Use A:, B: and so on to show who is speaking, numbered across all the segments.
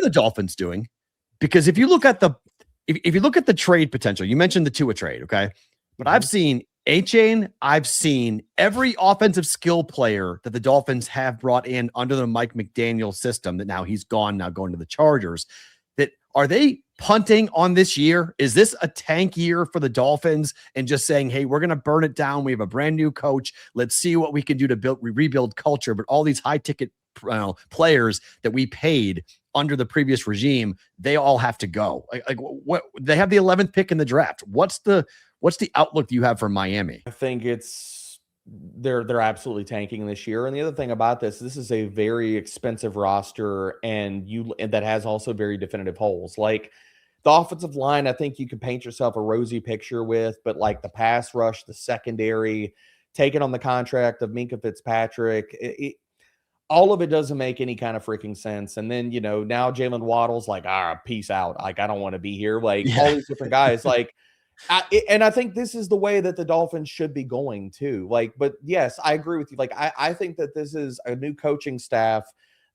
A: the Dolphins doing? Because if you look at the trade potential, you mentioned the Tua trade, okay? But I've seen A-Chain, I've seen every offensive skill player that the Dolphins have brought in under the Mike McDaniel system that now he's gone, now going to the Chargers. That are they punting on this year? Is this a tank year for the Dolphins and just saying, hey, we're going to burn it down. We have a brand new coach. Let's see what we can do to rebuild culture. But all these high ticket players that we paid under the previous regime, they all have to go. Like what they have the 11th pick in the draft. What's the outlook you have for Miami?
B: I think they're absolutely tanking this year. And the other thing about this is a very expensive roster and that has also very definitive holes. Like the offensive line, I think you could paint yourself a rosy picture with, but like the pass rush, the secondary, taking on the contract of Minkah Fitzpatrick, all of it doesn't make any kind of freaking sense. And then, now Jalen Waddle's like, peace out. Like, I don't want to be here. Like all these different guys, like, and I think this is the way that the Dolphins should be going too. Like, but yes, I agree with you. Like, I think that this is a new coaching staff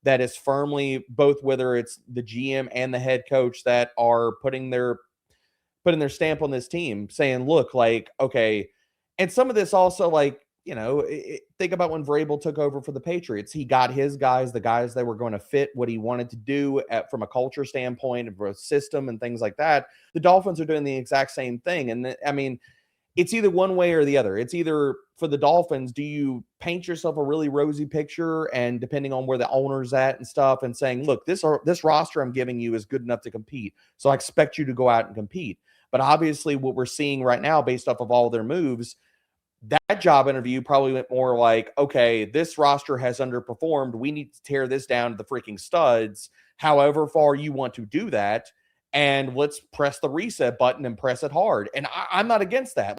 B: that is firmly both, whether it's the GM and the head coach, that are putting their stamp on this team, saying, look, like, okay. And some of this also, like, think about when Vrabel took over for the Patriots. He got his guys, the guys that were going to fit what he wanted to do from a culture standpoint, of a system and things like that. The Dolphins are doing the exact same thing. And I mean, it's either one way or the other. It's either for the Dolphins, do you paint yourself a really rosy picture and depending on where the owner's at and stuff and saying, look, this roster I'm giving you is good enough to compete. So I expect you to go out and compete. But obviously what we're seeing right now based off of all their moves, that job interview probably went more like, okay, this roster has underperformed. We need to tear this down to the freaking studs, however far you want to do that. And let's press the reset button and press it hard. And I'm not against that.